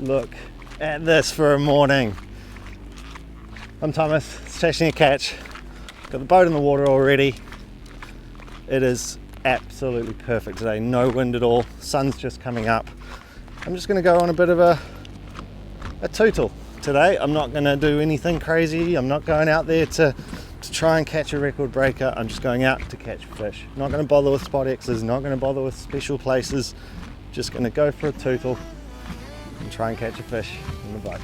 Look at this for a morning. I'm Thomas, it's Chasing a Catch. Got the boat in the water already. It is absolutely perfect today, no wind at all, sun's just coming up. I'm just going to go on a bit of a tootle today. I'm not going to do anything crazy. I'm not going out there to try and catch a record breaker. I'm just going out to catch fish. Not going to bother with spot X's, not going to bother with special places. Just going to go for a tootle and try and catch a fish in the boat.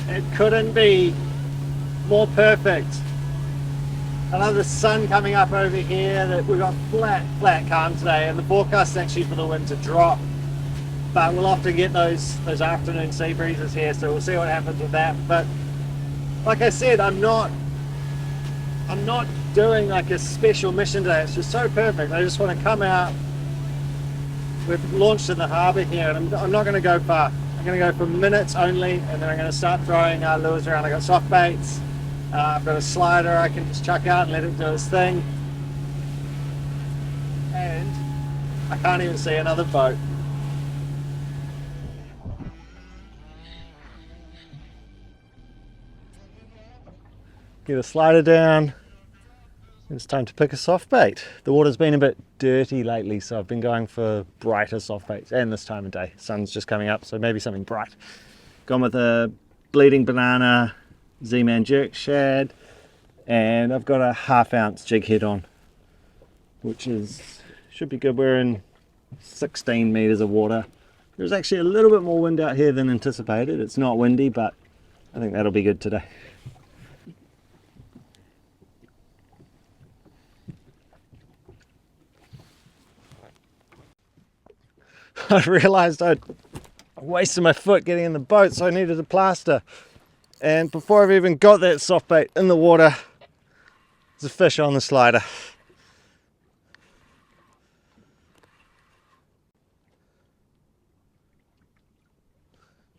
It couldn't be more perfect. I love the sun coming up over here. That we've got flat calm today, and the forecast is actually for the wind to drop. But we'll often get those afternoon sea breezes here, so we'll see what happens with that. But like I said, I'm not doing like a special mission today. It's just so perfect. I just want to come out. We've launched in the harbour here, and I'm not going to go far. I'm going to go for minutes only, and then I'm going to start throwing lures around. I got soft baits. I've got a slider I can just chuck out and let it do its thing. And I can't even see another boat. Get a slider down. It's time to pick a soft bait. The water's been a bit dirty lately, so I've been going for brighter soft baits, and this time of day. Sun's just coming up, so maybe something bright. Gone with a bleeding banana Z-Man jerk shad, and I've got a 1/2 ounce jig head on, which should be good. We're in 16 meters of water. There's actually a little bit more wind out here than anticipated. It's not windy, but I think that'll be good today. I realized I'd wasted my foot getting in the boat, so I needed a plaster. And before I've even got that soft bait in the water, there's a fish on the slider.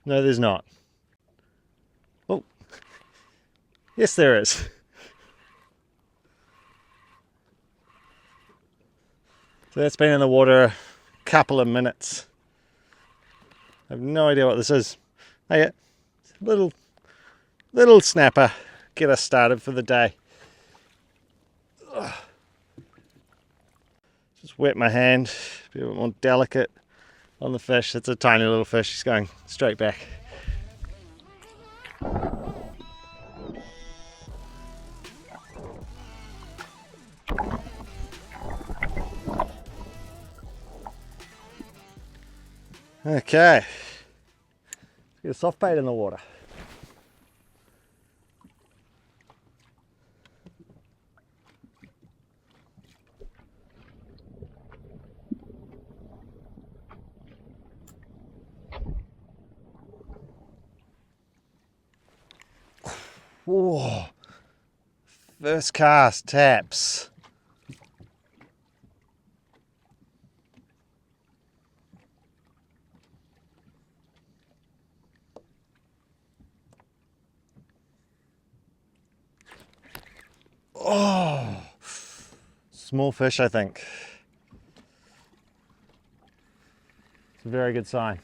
No, there's not. Oh, yes there is. So that's been in the water a couple of minutes. I have no idea what this is. Oh yeah, little snapper, get us started for the day. Ugh. Just wet my hand, be a bit more delicate on the fish. It's a tiny little fish, he's going straight back. Okay, let's get a soft bait in the water. Whoa, first cast taps. Oh, small fish, I think. It's a very good sign.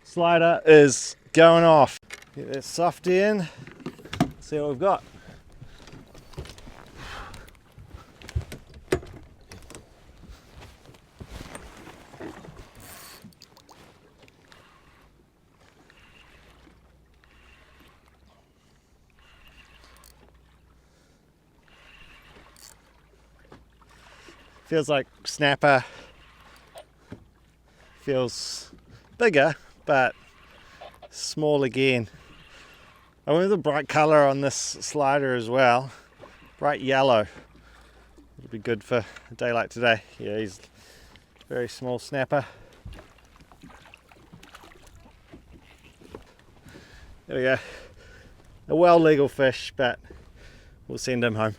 Slider is going off. Get that softy in, see what we've got. Feels like snapper, feels bigger, but small again. I went with a bright colour on this slider as well. Bright yellow. It'll be good for a day like today. Yeah, he's a very small snapper. There we go. A well legal fish, but we'll send him home.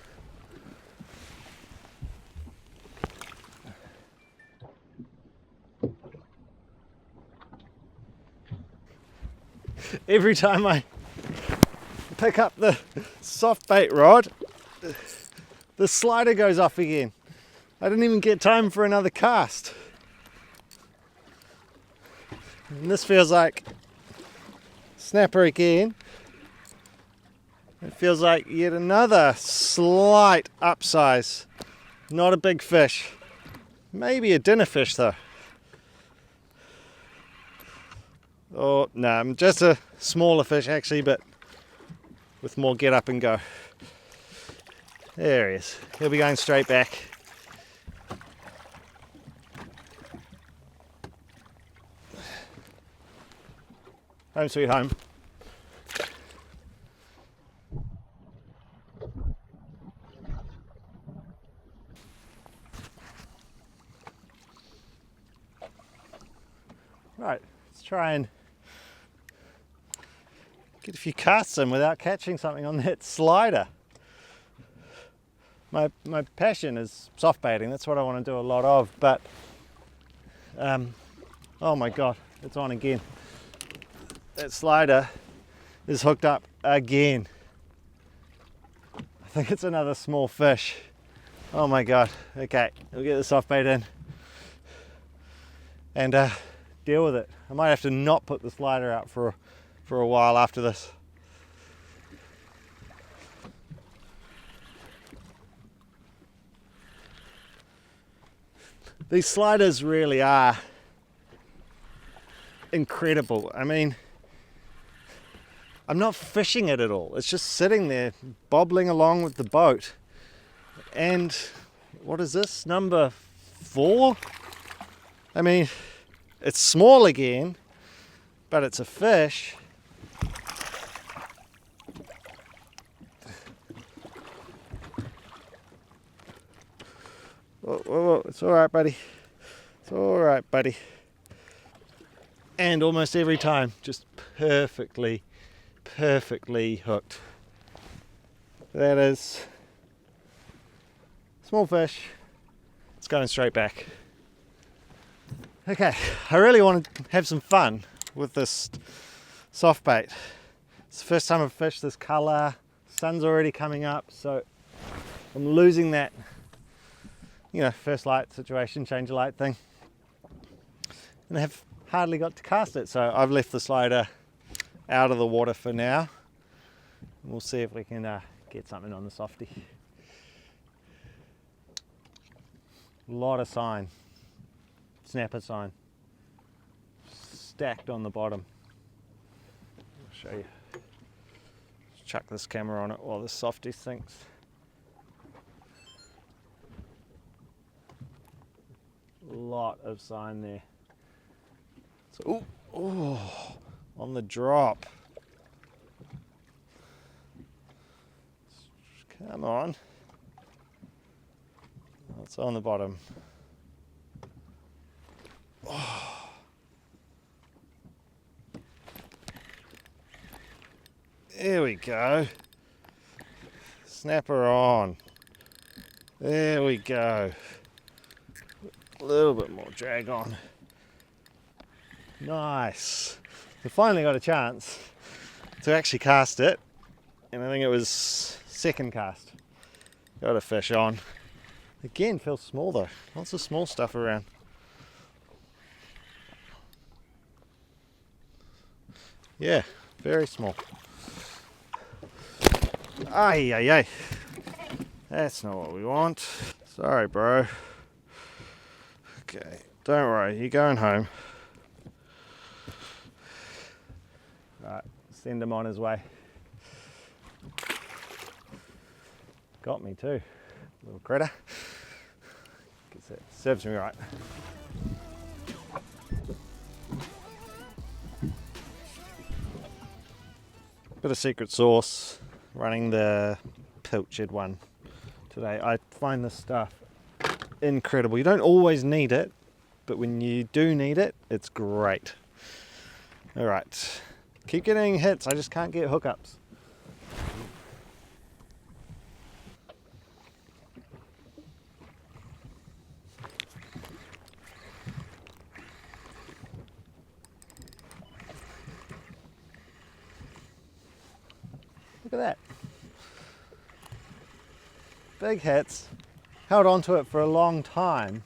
Every time I pick up the soft bait rod, the slider goes off again. I didn't even get time for another cast. And this feels like snapper again. It feels like yet another slight upsize. Not a big fish. Maybe a dinner fish though. Oh no, just a smaller fish actually, but with more get up and go. There he is. He'll be going straight back. Home sweet home. Right, let's try and get a few casts in without catching something on that slider. My passion is soft baiting. That's what I want to do a lot of, but oh my god, it's on again. That slider is hooked up again. I think it's another small fish. Oh my god. Okay, we'll get the soft bait in and deal with it. I might have to not put the slider out for a while after this. These sliders really are incredible. I mean, I'm not fishing it at all. It's just sitting there, bobbling along with the boat. And what is this? Number 4? I mean, it's small again, but it's a fish. Whoa, whoa, whoa. It's all right, buddy. It's all right, buddy. And almost every time, just perfectly hooked. That is small fish. It's going straight back. Okay, I really want to have some fun with this soft bait. It's the first time I've fished this colour. Sun's already coming up, so I'm losing that, first light situation, change of light thing. And I have hardly got to cast it, so I've left the slider out of the water for now. We'll see if we can get something on the softie. A lot of sign, snapper sign, stacked on the bottom. I'll show you. Chuck this camera on it while the softie sinks. A lot of sign there. So, ooh, on the drop. Come on. Oh, it's on the bottom. Oh. There we go. Snapper on. There we go. A little bit more drag on. Nice. We finally got a chance to actually cast it, and I think it was second cast. Got a fish on. Again, feels small though. Lots of small stuff around. Yeah, very small. Ay, ay, ay. That's not what we want. Sorry, bro. Okay, don't worry, you're going home. Right, send him on his way. Got me too, little critter. Guess that serves me right. Bit of secret sauce, running the pilchard one today. I find this stuff incredible. You don't always need it, but when you do need it, it's great. All right, keep getting hits. I just can't get hookups. Look at that. Big hits. Held onto it for a long time,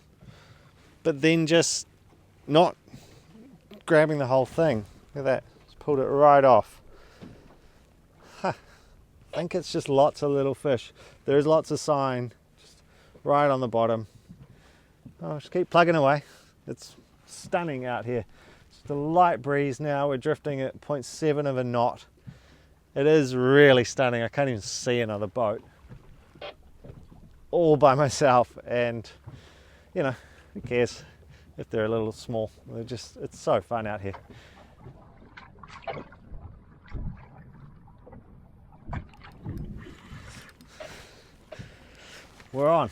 but then just not grabbing the whole thing. Look at that. Just pulled it right off. Huh. I think it's just lots of little fish. There's lots of sign just right on the bottom. I'll just keep plugging away. It's stunning out here. Just a light breeze now. We're drifting at 0.7 of a knot. It is really stunning. I can't even see another boat. All by myself, and you know, who cares if they're a little small. It's so fun out here. We're on.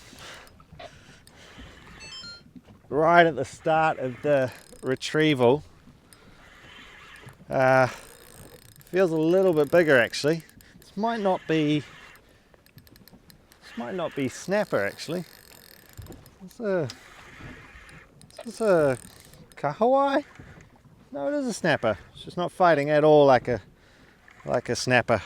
Right at the start of the retrieval. Feels a little bit bigger actually. This might not be snapper actually. Is this a kahawai? No, it is a snapper. It's just not fighting at all like a snapper.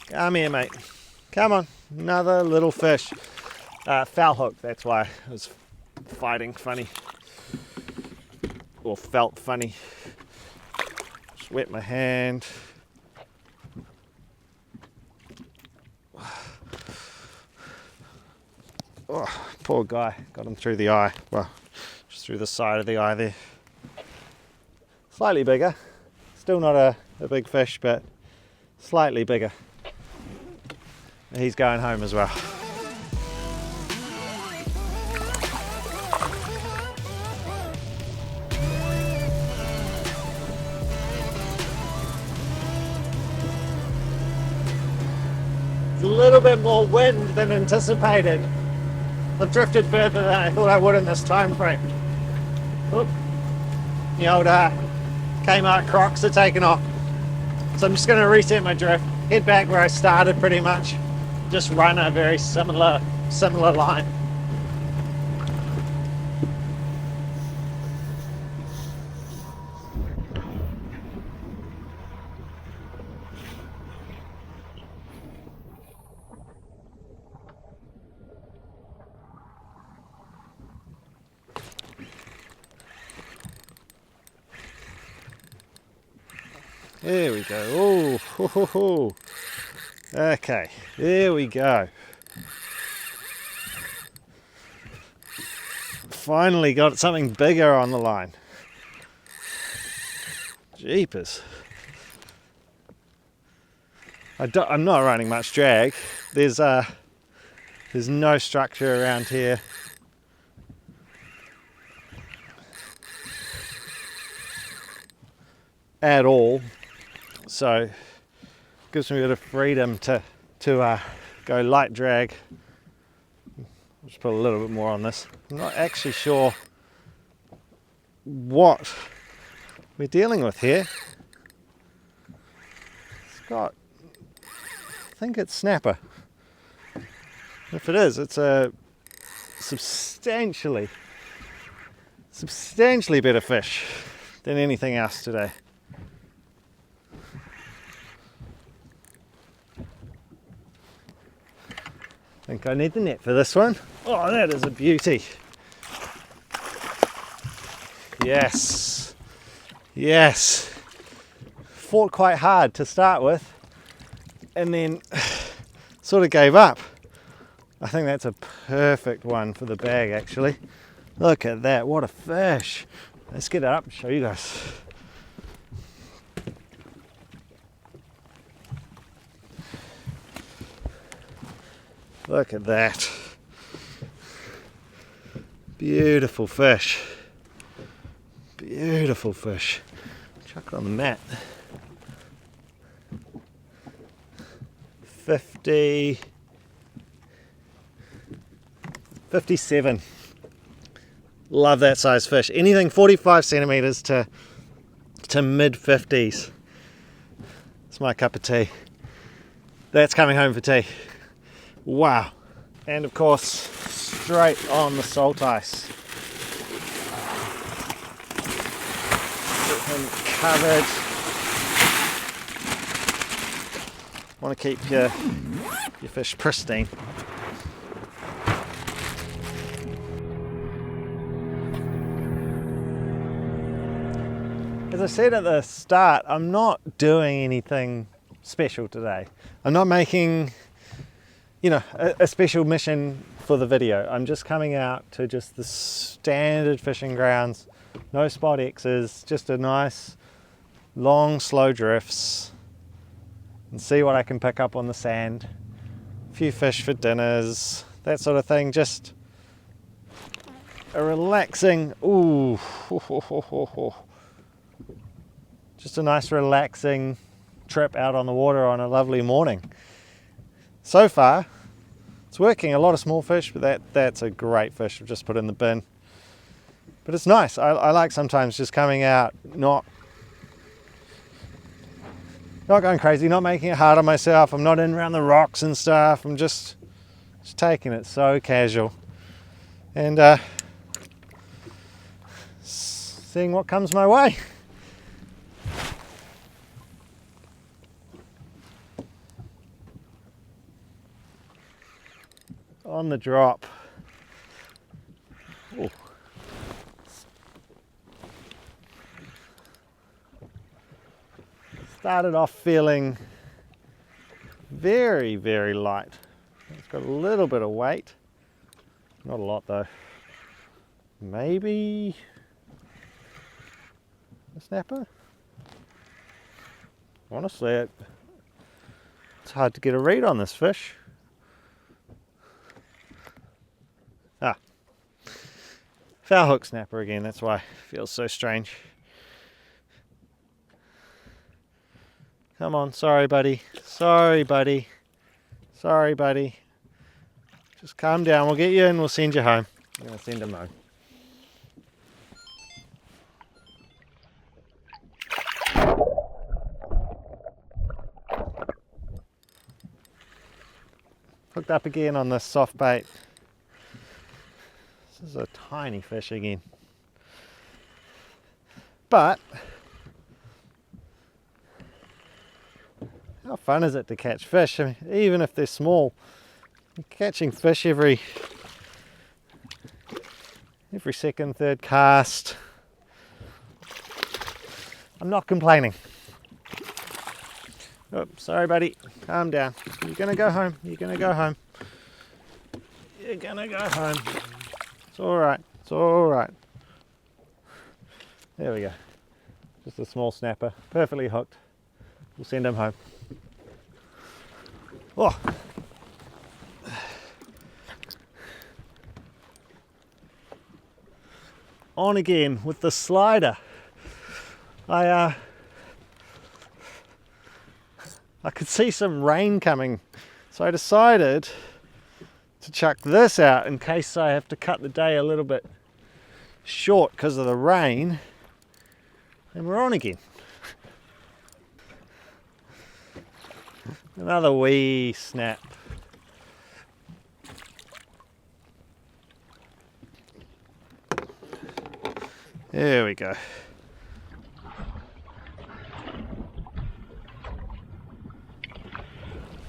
Come here, mate. Come on, another little fish. Foul hook, that's why it was fighting funny. Or felt funny. Just wet my hand. Oh, poor guy, got him through the eye. Well, just through the side of the eye there. Slightly bigger. Still not a big fish, but slightly bigger. He's going home as well. A little bit more wind than anticipated. I've drifted further than I thought I would in this time frame. Oop. The old Kmart Crocs are taking off. So I'm just going to reset my drift, head back where I started pretty much, just run a very similar line. There we go. Oh, ho, ho, ho. Okay, there we go. Finally got something bigger on the line. Jeepers. I'm not running much drag. There's no structure around here. At all. So it gives me a bit of freedom to go light drag. I'll just put a little bit more on this. I'm not actually sure what we're dealing with here. It's got, I think it's snapper. If it is, it's a substantially better fish than anything else today. I think I need the net for this one. Oh, that is a beauty. Yes. Yes. Fought quite hard to start with and then sort of gave up. I think that's a perfect one for the bag actually. Look at that, what a fish. Let's get it up and show you guys. Look at that. Beautiful fish. Beautiful fish. Chuck it on the mat. 57. Love that size fish. Anything 45 centimeters to mid 50s. It's my cup of tea. That's coming home for tea. Wow. And of course, straight on the salt ice. Get him covered. Want to keep your fish pristine. As I said at the start, I'm not doing anything special today. I'm not making, a special mission for the video. I'm just coming out to just the standard fishing grounds, no spot X's, just a nice long slow drifts, and see what I can pick up on the sand. A few fish for dinners, that sort of thing. Just a relaxing, just a nice relaxing trip out on the water on a lovely morning. So far, it's working. A lot of small fish, but that's a great fish I've just put in the bin. But it's nice. I like sometimes just coming out, not going crazy, not making it hard on myself. I'm not in around the rocks and stuff. I'm just taking it so casual and seeing what comes my way. On the drop. Ooh. Started off feeling very, very light. It's got a little bit of weight. Not a lot though. Maybe a snapper? Honestly, it's hard to get a read on this fish. Foul hook snapper again, that's why it feels so strange. Come on, sorry buddy, sorry buddy, sorry buddy. Just calm down, we'll get you and we'll send you home. I'm going to send him home. Hooked up again on this soft bait. This is a tiny fish again. But how fun is it to catch fish? I mean, even if they're small, you're catching fish every second, third cast. I'm not complaining. Oh, sorry buddy, calm down. You're gonna go home, you're gonna go home. You're gonna go home. It's alright, it's alright. There we go. Just a small snapper, perfectly hooked. We'll send him home. Oh. On again with the slider. I could see some rain coming, so I decided to chuck this out in case I have to cut the day a little bit short because of the rain, and we're on again. Another wee snap. There we go.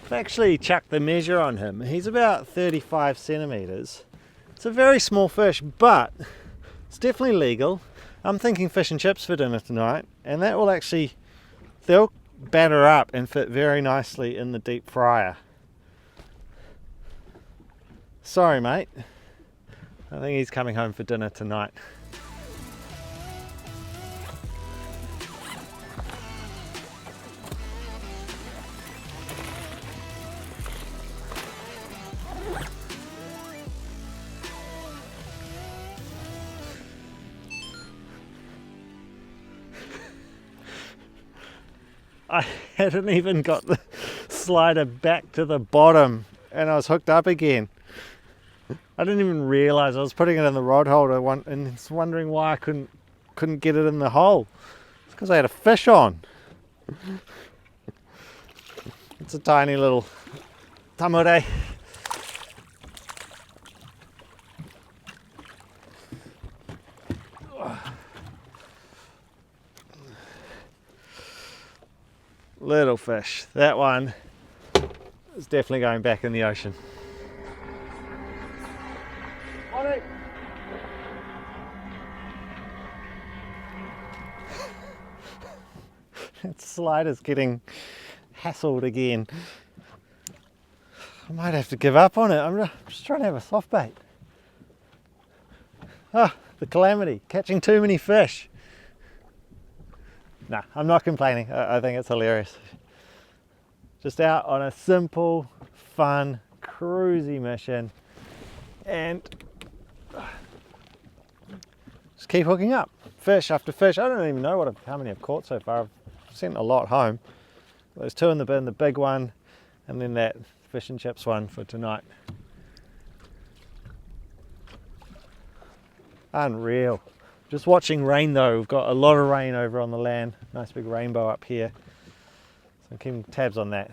I've actually chucked the measure on him. He's about 35 centimeters. It's a very small fish, but it's definitely legal. I'm thinking fish and chips for dinner tonight, and that will actually, they'll batter up and fit very nicely in the deep fryer. Sorry mate, I think he's coming home for dinner tonight. I hadn't even got the slider back to the bottom and I was hooked up again. I didn't even realise I was putting it in the rod holder and wondering why I couldn't get it in the hole. It's because I had a fish on. It's a tiny little tamure. Little fish. That one is definitely going back in the ocean. That slider's getting hassled again. I might have to give up on it. I'm just trying to have a soft bait. Ah, the calamity, catching too many fish. Nah, I'm not complaining. I think it's hilarious. Just out on a simple, fun, cruisy mission and just keep hooking up. Fish after fish. I don't even know how many I've caught so far. I've sent a lot home. Those two in the bin, the big one, and then that fish and chips one for tonight. Unreal. Just watching rain though. We've got a lot of rain over on the land. Nice big rainbow up here. So I'm keeping tabs on that.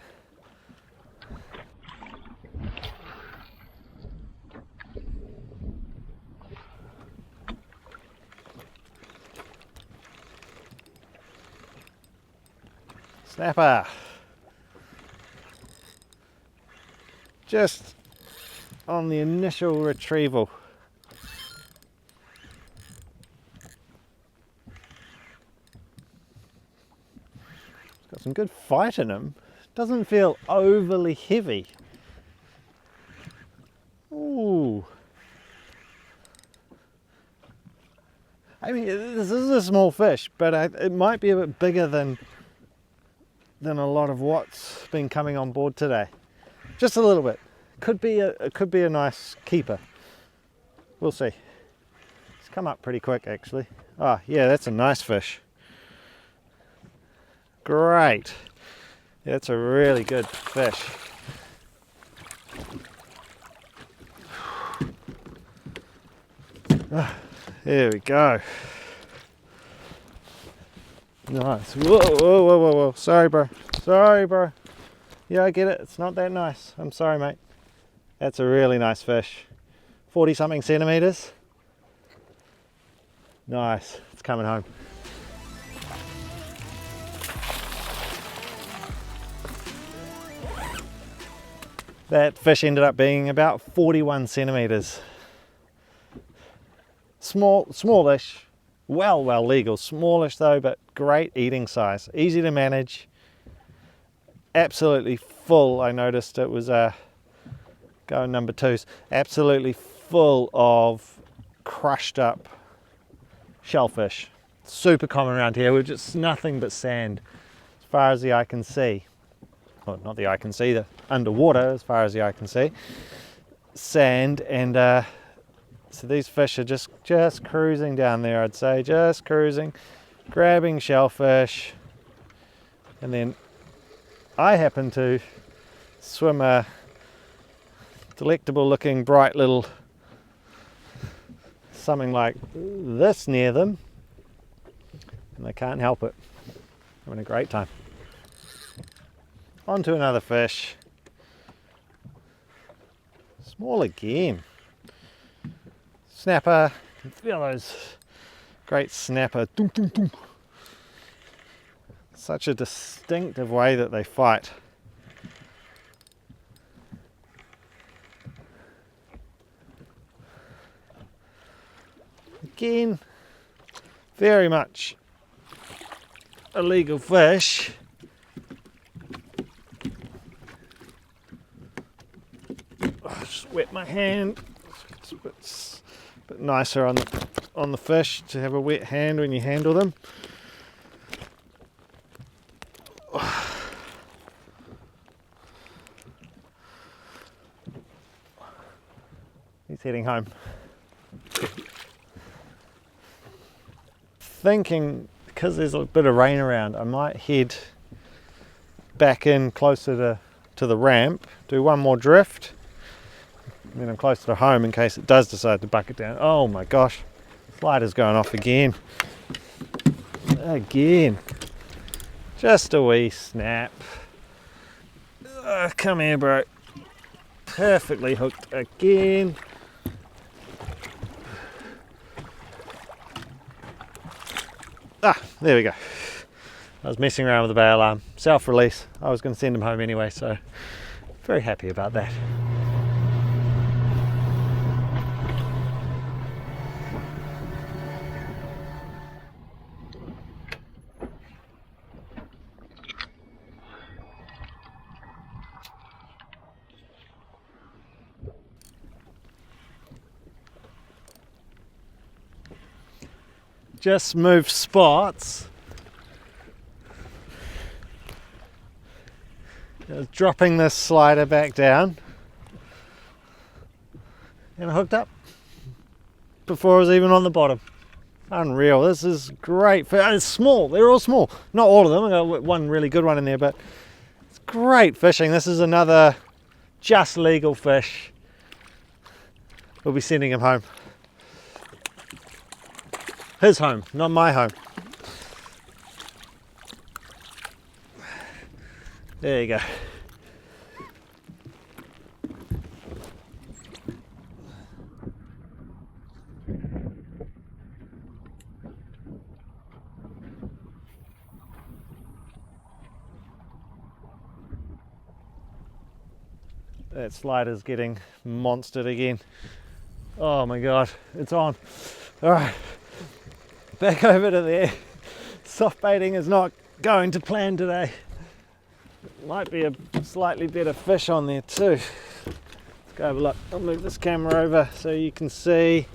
Snapper. Just on the initial retrieval. It's got some good fight in him. Doesn't feel overly heavy. Ooh. I mean, this is a small fish, but it might be a bit bigger than a lot of what's been coming on board today. Just a little bit. It could be a nice keeper. We'll see. It's come up pretty quick actually. Oh yeah, that's a nice fish. Great. Yeah, that's a really good fish. There we go. Nice. Whoa, whoa, whoa, whoa, whoa. Sorry, bro. Sorry, bro. Yeah, I get it. It's not that nice. I'm sorry, mate. That's a really nice fish. 40 something centimeters. Nice. It's coming home. That fish ended up being about 41 centimeters. Smallish. Well legal. Smallish though, but great eating size. Easy to manage. Absolutely full. I noticed it was going number twos. Absolutely full of crushed up shellfish. Super common around here. We're just nothing but sand as far as the eye can see. Well, not the eye can see, the underwater as far as the eye can see. Sand, and so these fish are just cruising down there, I'd say, just cruising, grabbing shellfish, and then I happen to swim a delectable looking bright little something like this near them, and they can't help it. Having a great time. On to another fish. Small again. Snapper. You can feel those great snapper. Dum, dum, dum. Such a distinctive way that they fight. Again, very much a legal fish. Just wet my hand. It's a bit nicer on the fish to have a wet hand when you handle them. He's heading home. Thinking, because there's a bit of rain around, I might head back in closer to the ramp, do one more drift, and then I'm closer to home in case it does decide to bucket down. Oh my gosh, slider's going off again. Just a wee snap. Come here, bro. Perfectly hooked again. There we go. I was messing around with the bail arm. Self-release. I was going to send him home anyway, so very happy about that. Just moved spots. I was dropping this slider back down and I hooked up before I was even on the bottom. Unreal. This is great. It's small. They're all small. Not all of them. I got one really good one in there, but it's great fishing. This is another just legal fish. We'll be sending him home. His home, not my home. There you go. That slider's getting monstered again. Oh my god, it's on. All right. Back over to there. Soft baiting is not going to plan today. Might be a slightly better fish on there too. Let's go have a look. I'll move this camera over so you can see.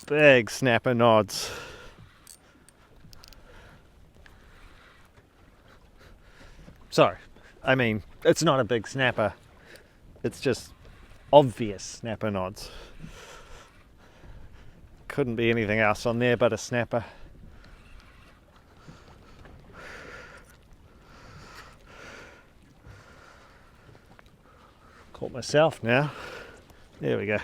Big snapper nods. Sorry, I mean, it's not a big snapper. It's just obvious snapper nods. Couldn't be anything else on there but a snapper. Caught myself now. There we go.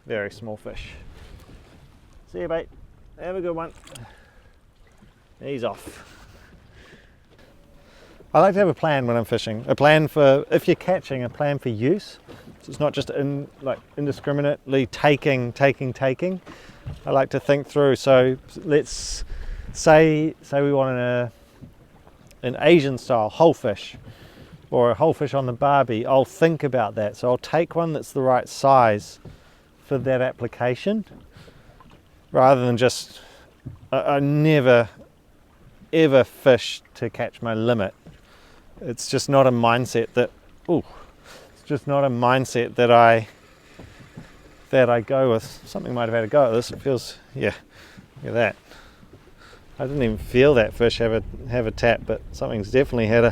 Very small fish. See you, mate. Have a good one. He's off. I like to have a plan when I'm fishing. A plan for, if you're catching, a plan for use. So it's not just indiscriminately taking. I like to think through. So let's say we want an Asian style whole fish or a whole fish on the barbie. I'll think about that. So I'll take one that's the right size for that application rather than just, I never ever fish to catch my limit. It's just not a mindset that I go with. Something might have had a go at this. It feels, yeah, look at that. I didn't even feel that fish have a tap, but something's definitely had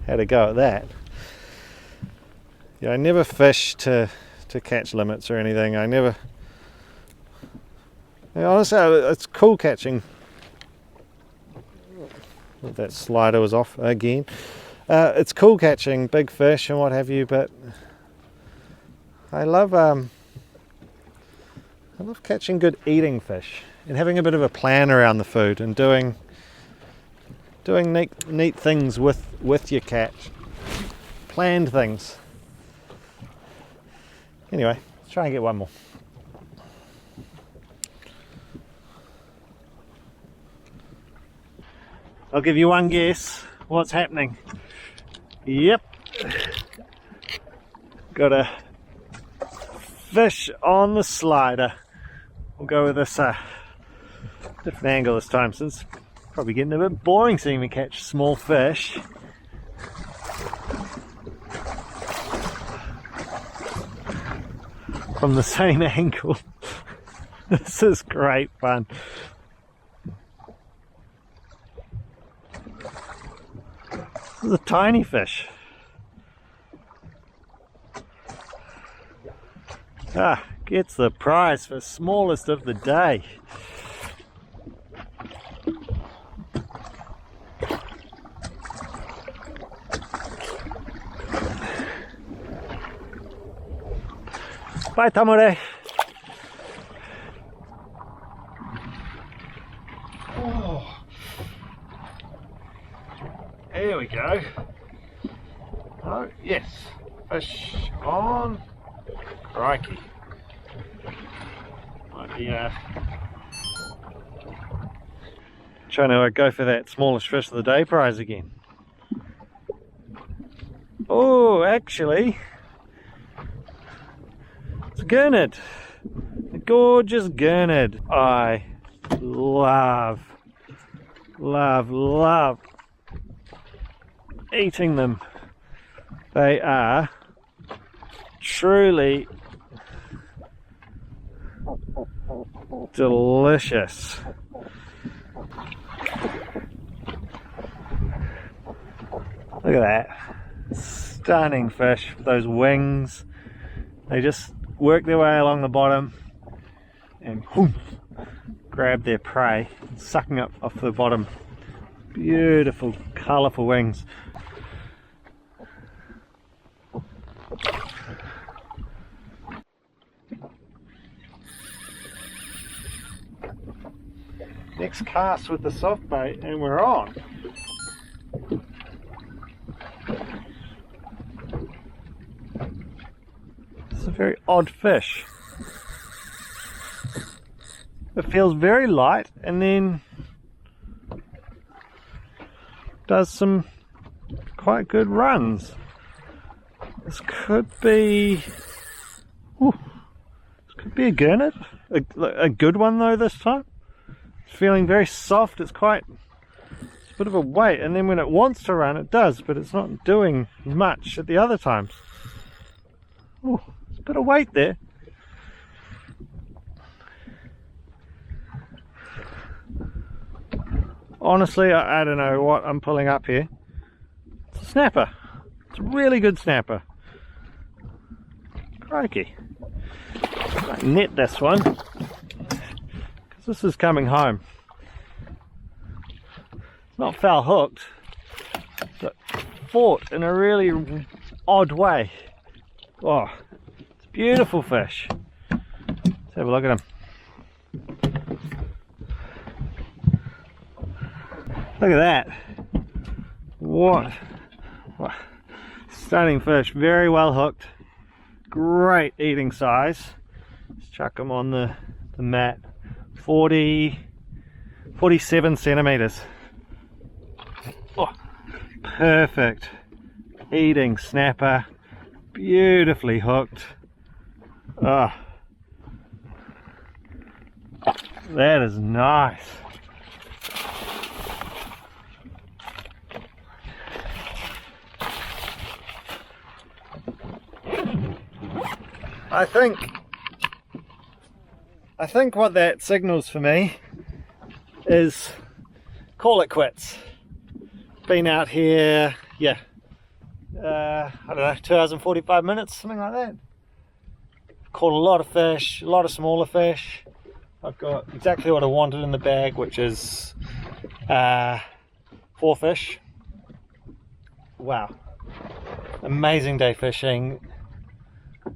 a go at that. Yeah, I never fish to catch limits or anything. Honestly, it's cool catching. That slider was off again. It's cool catching big fish and what have you, but I love catching good eating fish and having a bit of a plan around the food and doing neat things with your catch. Planned things. Anyway, let's try and get one more. I'll give you one guess what's happening. Yep. Got a fish on the slider. We'll go with this different angle this time, since it's probably getting a bit boring seeing me catch small fish. From the same angle. This is great fun. This is a tiny fish. Gets the prize for smallest of the day. Bye, Tamore. Oh. There we go. Oh, yes. Fish on. Crikey. Might be trying to go for that smallest fish of the day prize again. Oh, actually, it's a gurnard. A gorgeous gurnard. I love eating them. They are truly delicious. Look at that. Stunning fish with those wings. They just work their way along the bottom and whoom, grab their prey, sucking up off the bottom. Beautiful, colourful wings. Next cast with the soft bait and we're on. It's a very odd fish. It feels very light and then does some quite good runs. This could be a gurnard, a good one though this time. It's feeling very soft. It's a bit of a weight, and then when it wants to run it does, but it's not doing much at the other times. Oh, there's a bit of weight there. Honestly, I don't know what I'm pulling up here. It's a snapper. It's a really good snapper. Crikey. Might net this one, because this is coming home. It's not foul hooked, but fought in a really odd way. Oh, it's a beautiful fish. Let's have a look at him. Look at that. What stunning fish. Very well hooked. Great eating size. Let's chuck him on the mat. 47 centimeters. Oh, perfect eating snapper. Beautifully hooked. Oh, that is nice. I think what that signals for me is call it quits. Been out here, I don't know, 2 hours and 45 minutes, something like that. Caught a lot of fish, a lot of smaller fish. I've got exactly what I wanted in the bag, which is 4 fish. Wow, amazing day fishing.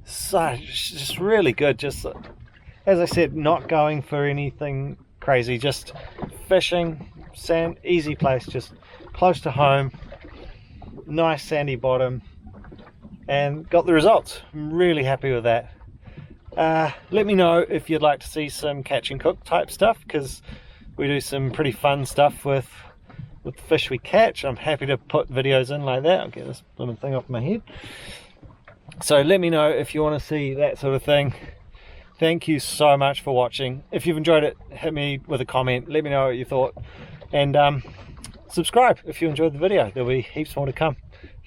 So just really good. Just as I said, not going for anything crazy, just fishing, sand, easy place, just close to home, nice sandy bottom, and got the results. I'm really happy with that. Let me know if you'd like to see some catch and cook type stuff, because we do some pretty fun stuff with the fish we catch. I'm happy to put videos in like that. I'll get this little thing off my head. So let me know if you want to see that sort of thing. Thank you so much for watching. If you've enjoyed it, hit me with a comment. Let me know what you thought. And subscribe if you enjoyed the video. There'll be heaps more to come.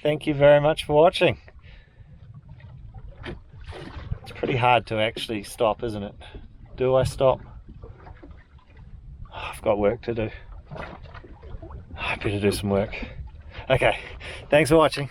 Thank you very much for watching. It's pretty hard to actually stop, isn't it? Do I stop? Oh, I've got work to do. I better do some work. Okay, thanks for watching.